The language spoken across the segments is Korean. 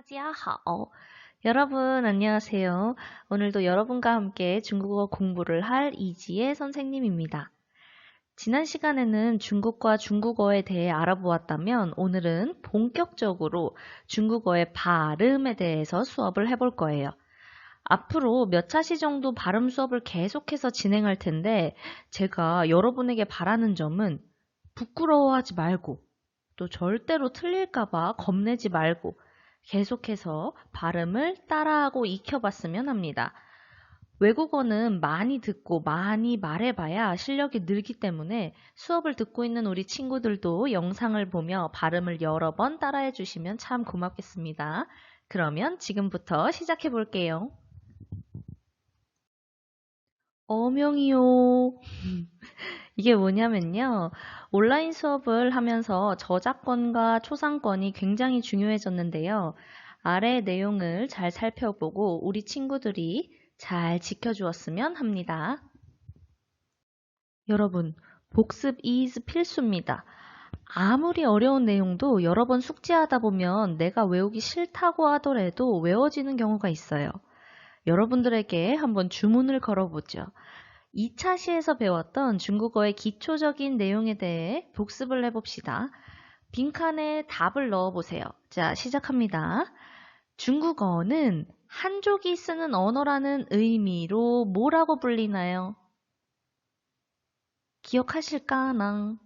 大家好. 여러분 안녕하세요. 오늘도 여러분과 함께 중국어 공부를 할 이지혜 선생님입니다. 지난 시간에는 중국과 중국어에 대해 알아보았다면 오늘은 본격적으로 중국어의 발음에 대해서 수업을 해볼 거예요. 앞으로 몇 차시 정도 발음 수업을 계속해서 진행할 텐데 제가 여러분에게 바라는 점은 부끄러워하지 말고 또 절대로 틀릴까봐 겁내지 말고 계속해서 발음을 따라하고 익혀봤으면 합니다. 외국어는 많이 듣고 많이 말해봐야 실력이 늘기 때문에 수업을 듣고 있는 우리 친구들도 영상을 보며 발음을 여러 번 따라해 주시면 참 고맙겠습니다. 그러면 지금부터 시작해 볼게요. 어명이요. 이게 뭐냐면요. 온라인 수업을 하면서 저작권과 초상권이 굉장히 중요해졌는데요. 아래 내용을 잘 살펴보고 우리 친구들이 잘 지켜주었으면 합니다. 여러분, 복습 is 필수입니다. 아무리 어려운 내용도 여러 번 숙지하다 보면 내가 외우기 싫다고 하더라도 외워지는 경우가 있어요. 여러분들에게 한번 주문을 걸어보죠. 2차 시에서 배웠던 중국어의 기초적인 내용에 대해 복습을 해봅시다. 빈칸에 답을 넣어보세요. 자, 시작합니다. 중국어는 한족이 쓰는 언어라는 의미로 뭐라고 불리나요? 기억하실까나?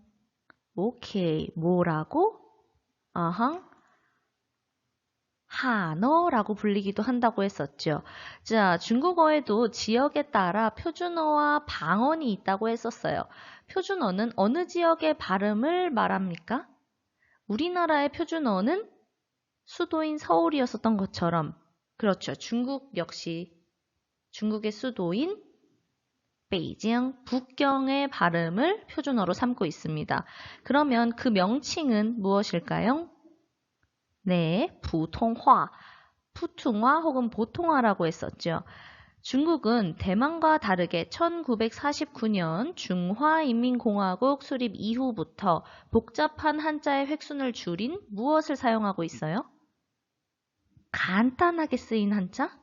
오케이, 뭐라고? 아하. 한어라고 불리기도 한다고 했었죠. 자, 중국어에도 지역에 따라 표준어와 방언이 있다고 했었어요. 표준어는 어느 지역의 발음을 말합니까? 우리나라의 표준어는 수도인 서울이었었던 것처럼, 그렇죠. 중국 역시 중국의 수도인 베이징, 북경의 발음을 표준어로 삼고 있습니다. 그러면 그 명칭은 무엇일까요? 네, 부통화, 푸퉁화 혹은 보통화라고 했었죠. 중국은 대만과 다르게 1949년 중화인민공화국 수립 이후부터 복잡한 한자의 획순을 줄인 무엇을 사용하고 있어요? 간단하게 쓰인 한자?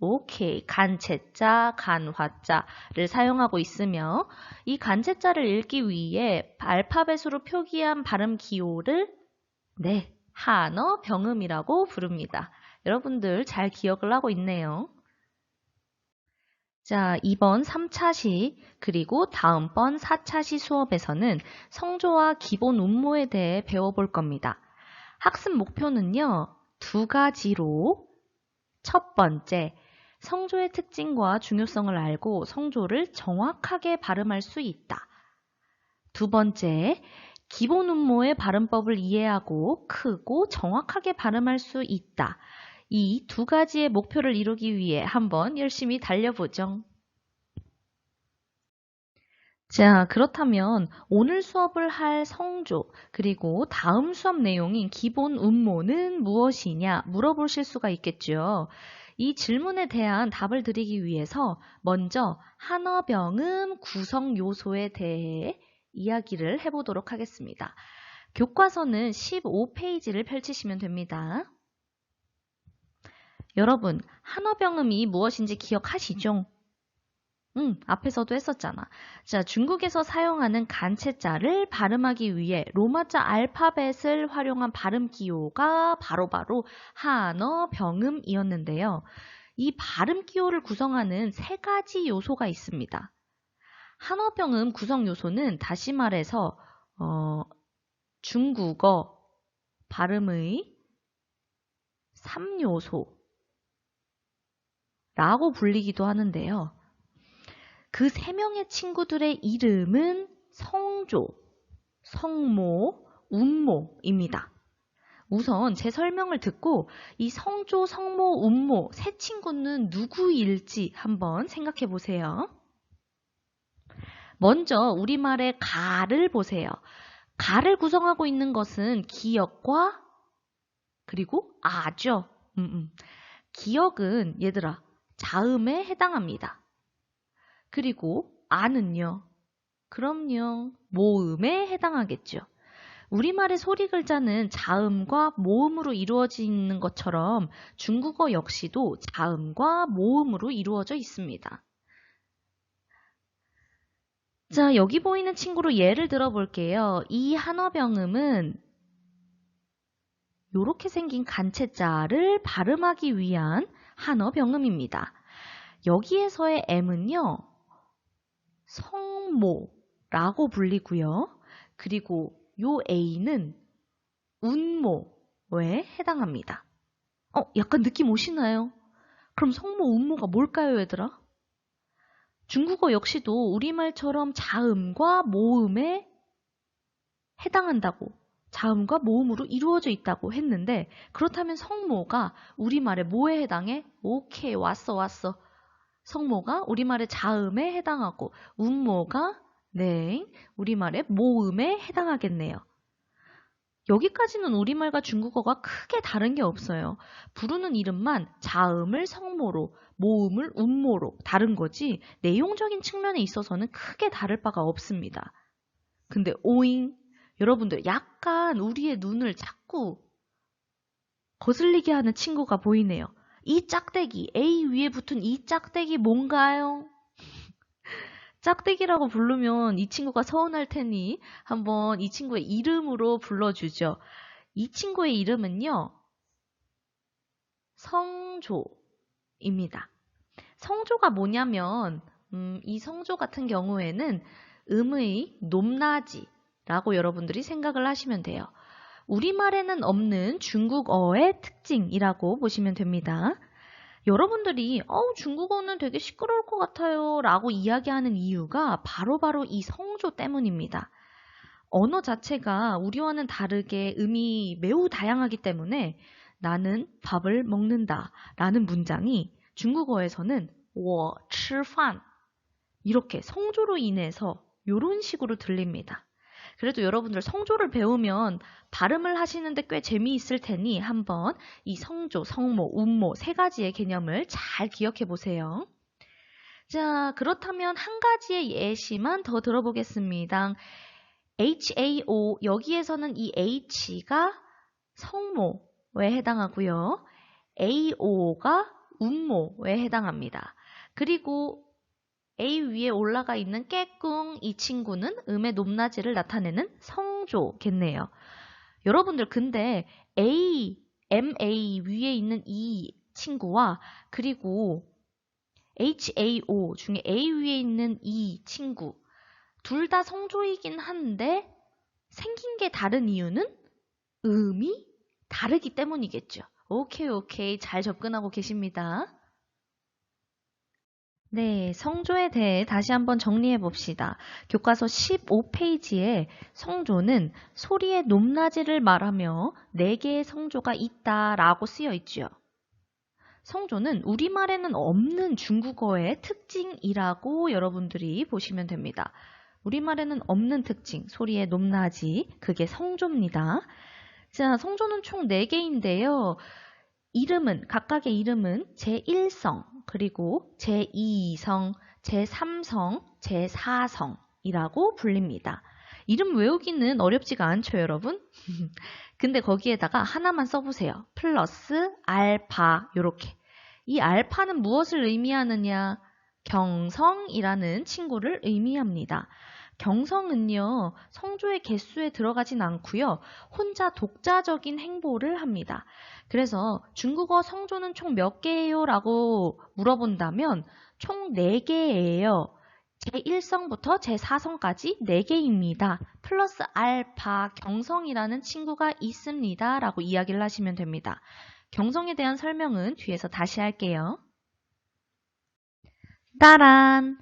오케이, 간체자, 간화자를 사용하고 있으며 이 간체자를 읽기 위해 알파벳으로 표기한 발음 기호를 네, 한어 병음이라고 부릅니다. 여러분들 잘 기억을 하고 있네요. 자, 이번 3차시 그리고 다음번 4차시 수업에서는 성조와 기본 운모에 대해 배워볼 겁니다. 학습 목표는요, 두 가지로 첫 번째, 성조의 특징과 중요성을 알고 성조를 정확하게 발음할 수 있다. 두 번째, 기본 운모의 발음법을 이해하고 크고 정확하게 발음할 수 있다. 이 두 가지의 목표를 이루기 위해 한번 열심히 달려보죠. 자, 그렇다면 오늘 수업을 할 성조 그리고 다음 수업 내용인 기본 운모는 무엇이냐 물어보실 수가 있겠죠. 이 질문에 대한 답을 드리기 위해서 먼저 한어병음 구성 요소에 대해 이야기를 해보도록 하겠습니다. 교과서는 15페이지를 펼치시면 됩니다. 여러분, 한어병음이 무엇인지 기억하시죠? 앞에서도 했었잖아. 자, 중국에서 사용하는 간체자를 발음하기 위해 로마자 알파벳을 활용한 발음 기호가 바로바로 한어병음이었는데요. 이 발음 기호를 구성하는 세 가지 요소가 있습니다. 한어병음 구성 요소는 다시 말해서 중국어 발음의 3요소라고 불리기도 하는데요. 그 세 명의 친구들의 이름은 성조, 성모, 운모입니다. 우선 제 설명을 듣고 이 성조, 성모, 운모 세 친구는 누구일지 한번 생각해 보세요. 먼저 우리말의 가를 보세요. 가를 구성하고 있는 것은 기역과 그리고 아죠. 기역은 얘들아 자음에 해당합니다. 그리고 아는요. 그럼요. 모음에 해당하겠죠. 우리말의 소리 글자는 자음과 모음으로 이루어지는 것처럼 중국어 역시도 자음과 모음으로 이루어져 있습니다. 자, 여기 보이는 친구로 예를 들어볼게요. 이 한어병음은 이렇게 생긴 간체자를 발음하기 위한 한어병음입니다. 여기에서의 M은요, 성모라고 불리고요. 그리고 요 A는 운모에 해당합니다. 약간 느낌 오시나요? 그럼 성모, 운모가 뭘까요, 얘들아? 중국어 역시도 우리말처럼 자음과 모음에 해당한다고, 자음과 모음으로 이루어져 있다고 했는데, 그렇다면 성모가 우리말의 뭐에 해당해? 오케이, 왔어. 성모가 우리말의 자음에 해당하고, 운모가 네, 우리말의 모음에 해당하겠네요. 여기까지는 우리말과 중국어가 크게 다른 게 없어요. 부르는 이름만 자음을 성모로, 모음을 운모로 다른 거지 내용적인 측면에 있어서는 크게 다를 바가 없습니다. 근데 오잉, 여러분들 약간 우리의 눈을 자꾸 거슬리게 하는 친구가 보이네요. 이 짝대기, A 위에 붙은 이 짝대기 뭔가요? 짝대기라고 부르면 이 친구가 서운할 테니 한번 이 친구의 이름으로 불러주죠. 이 친구의 이름은요, 성조입니다. 성조가 뭐냐면 이 성조 같은 경우에는 음의 높낮이라고 여러분들이 생각을 하시면 돼요. 우리말에는 없는 중국어의 특징이라고 보시면 됩니다. 여러분들이 중국어는 되게 시끄러울 것 같아요 라고 이야기하는 이유가 바로 이 성조 때문입니다. 언어 자체가 우리와는 다르게 음이 매우 다양하기 때문에 나는 밥을 먹는다 라는 문장이 중국어에서는 我吃饭 이렇게 성조로 인해서 이런 식으로 들립니다. 그래도 여러분들 성조를 배우면 발음을 하시는데 꽤 재미있을 테니 한번 이 성조, 성모, 운모 세 가지의 개념을 잘 기억해 보세요. 자, 그렇다면 한 가지의 예시만 더 들어보겠습니다. HAO, 여기에서는 이 H가 성모에 해당하고요. AO가 운모에 해당합니다. 그리고 A 위에 올라가 있는 깨꿍 이 친구는 음의 높낮이를 나타내는 성조겠네요. 여러분들 근데 MA 위에 있는 이 친구와 그리고 HAO 중에 A 위에 있는 이 친구 둘 다 성조이긴 한데 생긴 게 다른 이유는 음이 다르기 때문이겠죠. 오케이. 잘 접근하고 계십니다. 네, 성조에 대해 다시 한번 정리해 봅시다. 교과서 15페이지에 성조는 소리의 높낮이를 말하며 4개의 성조가 있다라고 쓰여 있죠. 성조는 우리말에는 없는 중국어의 특징이라고 여러분들이 보시면 됩니다. 우리말에는 없는 특징, 소리의 높낮이, 그게 성조입니다. 자, 성조는 총 4개인데요. 각각의 이름은 제1성, 그리고 제2성, 제3성, 제4성이라고 불립니다. 이름 외우기는 어렵지가 않죠, 여러분? 근데 거기에다가 하나만 써보세요. 플러스, 알파, 요렇게. 이 알파는 무엇을 의미하느냐? 경성이라는 친구를 의미합니다. 경성은요, 성조의 개수에 들어가진 않고요. 혼자 독자적인 행보를 합니다. 그래서 중국어 성조는 총 몇 개예요? 라고 물어본다면 총 4개예요. 제1성부터 제4성까지 4개입니다. 플러스 알파, 경성이라는 친구가 있습니다. 라고 이야기를 하시면 됩니다. 경성에 대한 설명은 뒤에서 다시 할게요. 따란!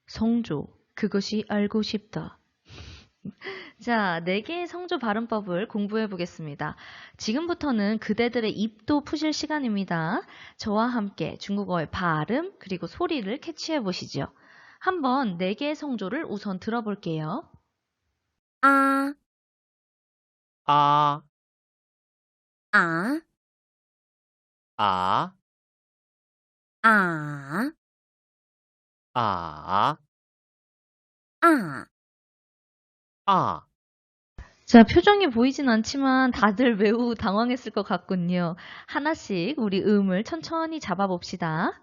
성조, 그것이 알고 싶다. 자, 4개의 성조 발음법을 공부해 보겠습니다. 지금부터는 그대들의 입도 푸실 시간입니다. 저와 함께 중국어의 발음 그리고 소리를 캐치해 보시죠. 한번 4개의 성조를 우선 들어볼게요. 아, 아, 아, 아, 아, 아, 아. 아. 자, 표정이 보이진 않지만 다들 매우 당황했을 것 같군요. 하나씩 우리 음을 천천히 잡아봅시다.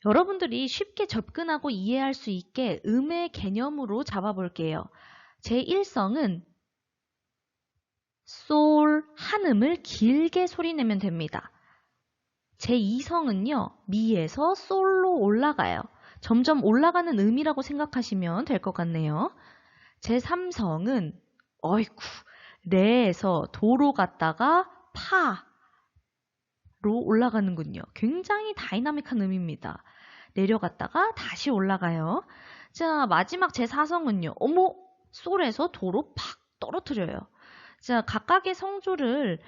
여러분들이 쉽게 접근하고 이해할 수 있게 음의 개념으로 잡아볼게요. 제1성은 솔, 한음을 길게 소리내면 됩니다. 제2성은요, 미에서 솔로 올라가요. 점점 올라가는 음이라고 생각하시면 될 것 같네요. 제3성은 어이쿠, 레에서 도로 갔다가 파로 올라가는군요. 굉장히 다이나믹한 음입니다. 내려갔다가 다시 올라가요. 자, 마지막 제4성은요. 어머, 솔에서 도로 팍 떨어뜨려요. 자, 각각의 성조를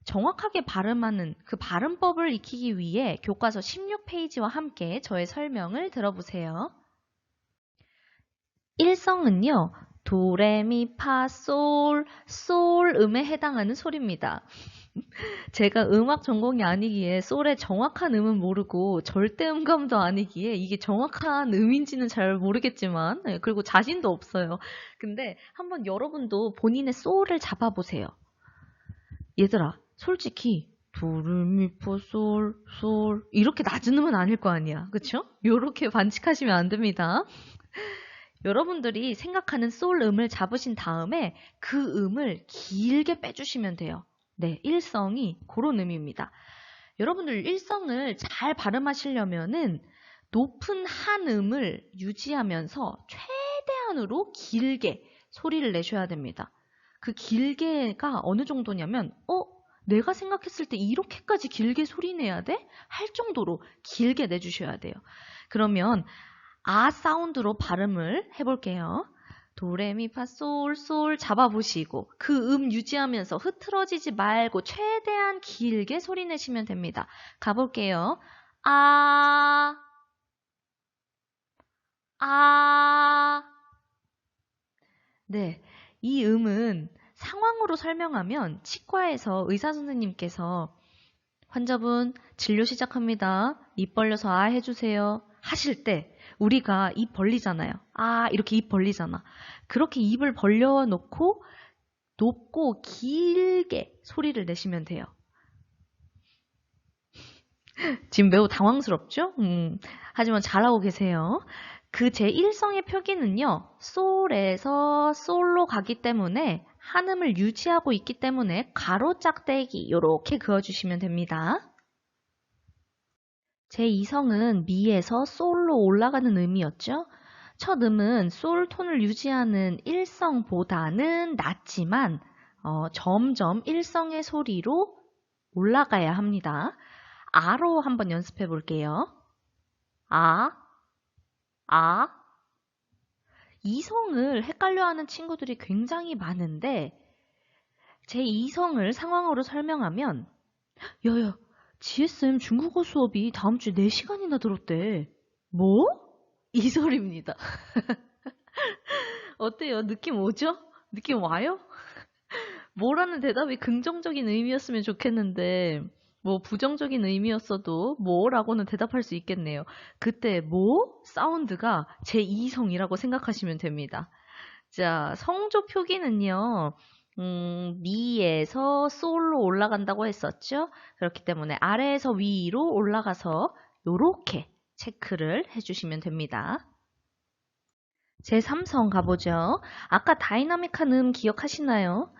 정확하게 발음하는 그 발음법을 익히기 위해 교과서 16페이지와 함께 저의 설명을 들어보세요. 1성은요. 도레미파솔 솔 음에 해당하는 소리입니다. 제가 음악 전공이 아니기에 솔의 정확한 음은 모르고 절대 음감도 아니기에 이게 정확한 음인지는 잘 모르겠지만 그리고 자신도 없어요. 근데 한번 여러분도 본인의 솔을 잡아보세요. 얘들아, 솔직히 도레미파솔 솔 이렇게 낮은 음은 아닐 거 아니야. 그쵸? 요렇게 반칙하시면 안 됩니다. 여러분들이 생각하는 솔 음을 잡으신 다음에 그 음을 길게 빼주시면 돼요. 네, 일성이 그런 음입니다. 여러분들 일성을 잘 발음하시려면은 높은 한 음을 유지하면서 최대한으로 길게 소리를 내셔야 됩니다. 그 길게가 어느 정도냐면, 내가 생각했을 때 이렇게까지 길게 소리 내야 돼? 할 정도로 길게 내주셔야 돼요. 그러면 아 사운드로 발음을 해볼게요. 도레미파솔솔 잡아보시고 그 음 유지하면서 흐트러지지 말고 최대한 길게 소리 내시면 됩니다. 가볼게요. 아, 아. 네, 이 음은 상황으로 설명하면 치과에서 의사 선생님께서 환자분 진료 시작합니다. 입 벌려서 아 해주세요. 하실 때 우리가 입 벌리잖아요. 아 이렇게 입 벌리잖아. 그렇게 입을 벌려놓고 높고 길게 소리를 내시면 돼요. 지금 매우 당황스럽죠? 하지만 잘하고 계세요. 그 제1성의 표기는요. 솔에서 솔로 가기 때문에 한음을 유지하고 있기 때문에 가로 짝대기 이렇게 그어주시면 됩니다. 제2성은 미에서 솔로 올라가는 음이었죠. 첫 음은 솔 톤을 유지하는 1성보다는 낮지만 점점 1성의 소리로 올라가야 합니다. 아로 한번 연습해 볼게요. 아, 아. 이성을 헷갈려하는 친구들이 굉장히 많은데 제2성을 상황으로 설명하면 야야, GSM 중국어 수업이 다음 주에 4시간이나 들었대. 뭐? 이 소리입니다. 어때요? 느낌 오죠? 느낌 와요? 뭐라는 대답이 긍정적인 의미였으면 좋겠는데 뭐 부정적인 의미였어도 뭐라고는 대답할 수 있겠네요. 그때 뭐? 사운드가 제2성이라고 생각하시면 됩니다. 자, 성조 표기는요. 미에서 솔로 올라간다고 했었죠. 그렇기 때문에 아래에서 위로 올라가서 요렇게 체크를 해주시면 됩니다. 제3성 가보죠. 아까 다이나믹한 음 기억하시나요?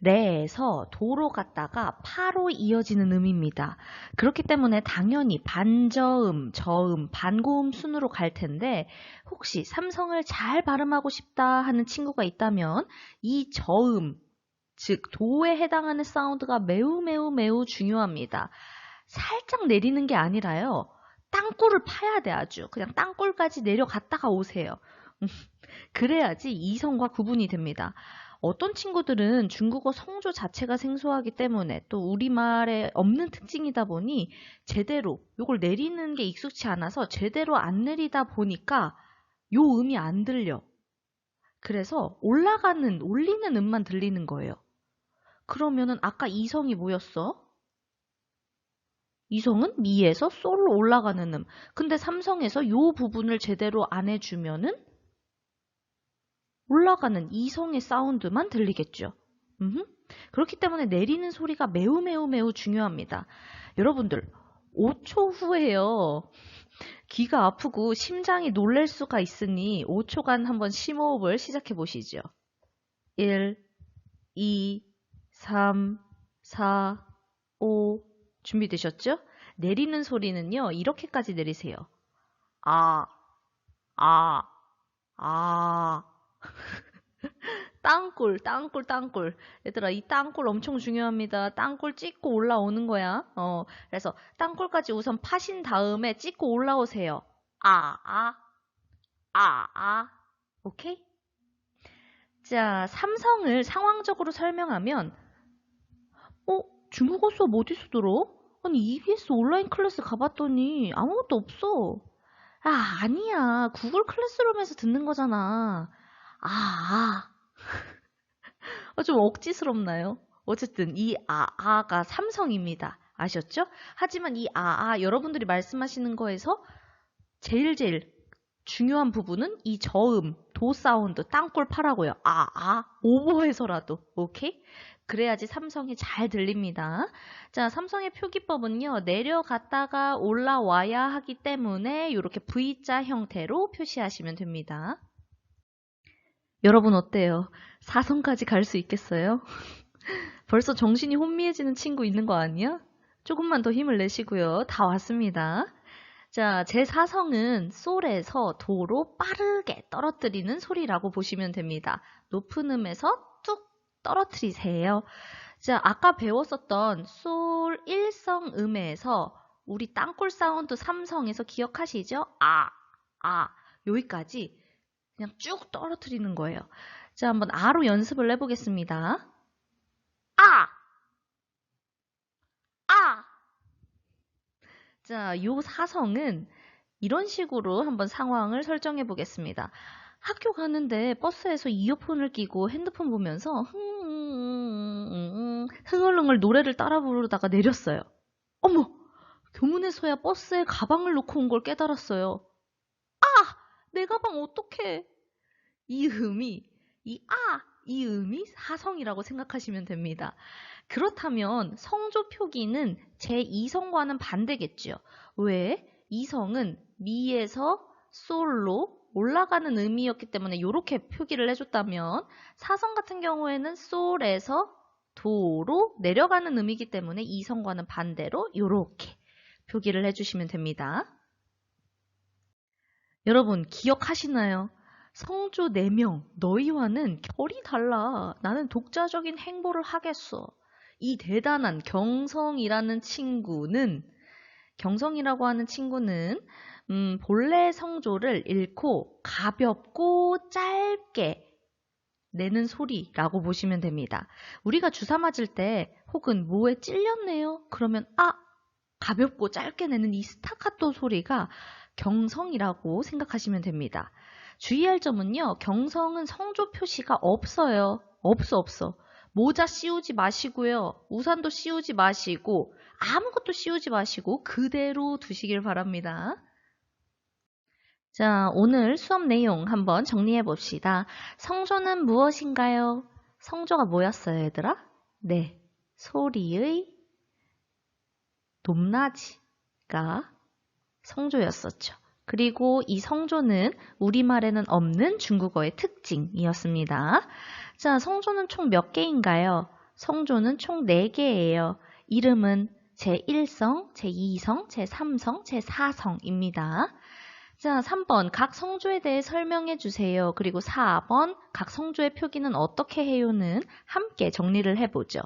레에서 도로 갔다가 파로 이어지는 음입니다. 그렇기 때문에 당연히 반저음, 저음, 반고음 순으로 갈 텐데 혹시 삼성을 잘 발음하고 싶다 하는 친구가 있다면 이 저음, 즉 도에 해당하는 사운드가 매우 중요합니다. 살짝 내리는 게 아니라요. 땅굴을 파야 돼 아주. 그냥 땅굴까지 내려갔다가 오세요. 그래야지 이성과 구분이 됩니다. 어떤 친구들은 중국어 성조 자체가 생소하기 때문에 또 우리말에 없는 특징이다 보니 제대로 이걸 내리는 게 익숙치 않아서 제대로 안 내리다 보니까 요 음이 안 들려. 그래서 올리는 음만 들리는 거예요. 그러면은 아까 이성이 뭐였어? 이성은 미에서 솔로 올라가는 음. 근데 삼성에서 요 부분을 제대로 안 해주면은 올라가는 이성의 사운드만 들리겠죠. 그렇기 때문에 내리는 소리가 매우 매우 매우 중요합니다. 여러분들 5초 후에요. 귀가 아프고 심장이 놀랄 수가 있으니 5초간 한번 심호흡을 시작해 보시죠. 1, 2, 3, 4, 5 준비되셨죠? 내리는 소리는요. 이렇게까지 내리세요. 아, 아, 아. 땅굴, 땅굴, 땅굴. 얘들아, 이 땅굴 엄청 중요합니다. 땅굴 찍고 올라오는 거야. 그래서 땅굴까지 우선 파신 다음에 찍고 올라오세요. 오케이? 자, 삼성을 상황적으로 설명하면, 중국어 수업 어디서 들어? 아니, EBS 온라인 클래스 가봤더니 아무것도 없어. 아니야. 구글 클래스룸에서 듣는 거잖아. 좀 억지스럽나요? 어쨌든 이 아가 삼성입니다. 아셨죠? 하지만 이 여러분들이 말씀하시는 거에서 제일 중요한 부분은 이 저음, 도 사운드, 땅굴 파라고요. 오버해서라도. 오케이? 그래야지 삼성이 잘 들립니다. 자, 삼성의 표기법은요. 내려갔다가 올라와야 하기 때문에 이렇게 V자 형태로 표시하시면 됩니다. 여러분 어때요? 4성까지 갈 수 있겠어요? 벌써 정신이 혼미해지는 친구 있는 거 아니야? 조금만 더 힘을 내시고요. 다 왔습니다. 자, 제 4성은 솔에서 도로 빠르게 떨어뜨리는 소리라고 보시면 됩니다. 높은 음에서 뚝 떨어뜨리세요. 자, 아까 배웠었던 솔 1성 음에서 우리 땅굴 사운드 3성에서 기억하시죠? 여기까지 그냥 쭉 떨어뜨리는 거예요. 자, 한번 아로 연습을 해보겠습니다. 자, 요 사성은 이런 식으로 한번 상황을 설정해 보겠습니다. 학교 가는데 버스에서 이어폰을 끼고 핸드폰 보면서 흥얼흥얼 노래를 따라 부르다가 내렸어요. 어머! 교문에서야 버스에 가방을 놓고 온 걸 깨달았어요. 내 가방 어떡해? 이 음이 사성이라고 생각하시면 됩니다. 그렇다면 성조 표기는 제2성과는 반대겠죠. 왜? 2성은 미에서 솔로 올라가는 음이었기 때문에 이렇게 표기를 해줬다면 4성 같은 경우에는 솔에서 도로 내려가는 음이기 때문에 2성과는 반대로 이렇게 표기를 해주시면 됩니다. 여러분 기억하시나요? 성조 4명, 너희와는 결이 달라. 나는 독자적인 행보를 하겠어. 이 대단한 경성이라고 하는 친구는 본래 성조를 잃고 가볍고 짧게 내는 소리라고 보시면 됩니다. 우리가 주사 맞을 때 혹은 뭐에 찔렸네요. 그러면 가볍고 짧게 내는 이 스타카토 소리가 경성이라고 생각하시면 됩니다. 주의할 점은요. 경성은 성조 표시가 없어요. 없어. 모자 씌우지 마시고요. 우산도 씌우지 마시고 아무것도 씌우지 마시고 그대로 두시길 바랍니다. 자, 오늘 수업 내용 한번 정리해 봅시다. 성조는 무엇인가요? 성조가 뭐였어요, 얘들아? 네, 소리의 높낮이가 성조였었죠. 그리고 이 성조는 우리말에는 없는 중국어의 특징이었습니다. 자, 성조는 총 몇 개인가요? 성조는 총 4개예요. 이름은 제1성, 제2성, 제3성, 제4성입니다. 자, 3번 각 성조에 대해 설명해 주세요. 그리고 4번 각 성조의 표기는 어떻게 해요는 함께 정리를 해보죠.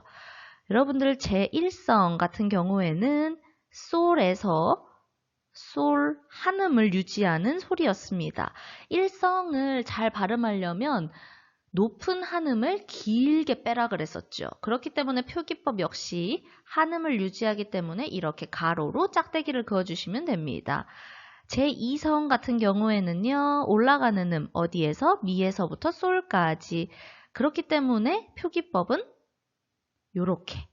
여러분들 제1성 같은 경우에는 솔에서 솔 한음을 유지하는 소리였습니다. 1성을 잘 발음하려면 높은 한음을 길게 빼라 그랬었죠. 그렇기 때문에 표기법 역시 한음을 유지하기 때문에 이렇게 가로로 짝대기를 그어주시면 됩니다. 제2성 같은 경우에는요. 올라가는 음 어디에서? 미에서부터 솔까지. 그렇기 때문에 표기법은 요렇게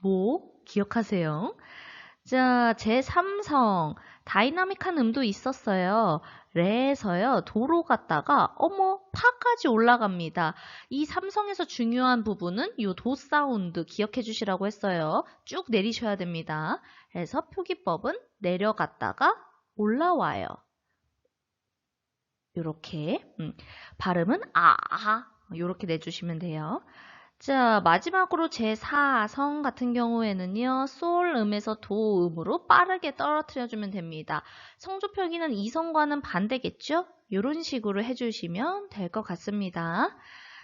모 기억하세요. 자, 제3성 다이나믹한 음도 있었어요. 레에서요, 도로 갔다가 어머, 파까지 올라갑니다. 이 삼성에서 중요한 부분은 이 도 사운드 기억해 주시라고 했어요. 쭉 내리셔야 됩니다. 그래서 표기법은 내려갔다가 올라와요. 요렇게 발음은 요렇게 내주시면 돼요. 자, 마지막으로 제4성 같은 경우에는요, 솔 음에서 도 음으로 빠르게 떨어뜨려주면 됩니다. 성조 표기는 이성과는 반대겠죠? 이런 식으로 해주시면 될 것 같습니다.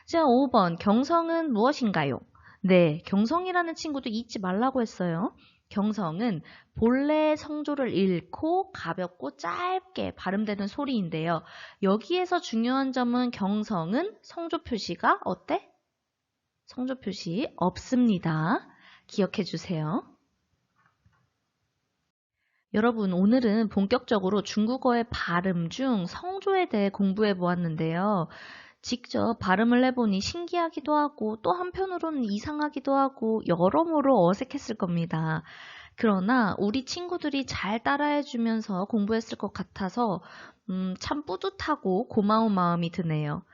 자, 5번, 경성은 무엇인가요? 네, 경성이라는 친구도 잊지 말라고 했어요. 경성은 본래의 성조를 잃고 가볍고 짧게 발음되는 소리인데요. 여기에서 중요한 점은 경성은 성조 표시가 어때? 성조 표시 없습니다. 기억해 주세요. 여러분, 오늘은 본격적으로 중국어의 발음 중 성조에 대해 공부해 보았는데요. 직접 발음을 해보니 신기하기도 하고 또 한편으로는 이상하기도 하고 여러모로 어색했을 겁니다. 그러나 우리 친구들이 잘 따라해주면서 공부했을 것 같아서 참 뿌듯하고 고마운 마음이 드네요.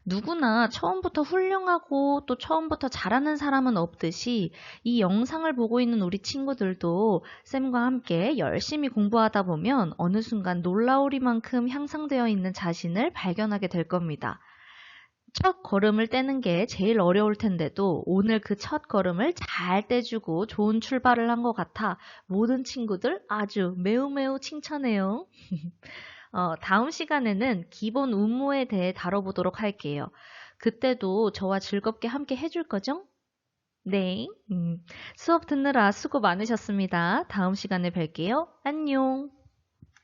누구나 처음부터 훌륭하고 또 처음부터 잘하는 사람은 없듯이 이 영상을 보고 있는 우리 친구들도 쌤과 함께 열심히 공부하다 보면 어느 순간 놀라우리만큼 향상되어 있는 자신을 발견하게 될 겁니다. 첫 걸음을 떼는 게 제일 어려울 텐데도 오늘 그 첫 걸음을 잘 떼주고 좋은 출발을 한 것 같아 모든 친구들 아주 매우 칭찬해요. 다음 시간에는 기본 운모에 대해 다뤄보도록 할게요. 그때도 저와 즐겁게 함께 해줄 거죠? 네. 수업 듣느라 수고 많으셨습니다. 다음 시간에 뵐게요. 안녕.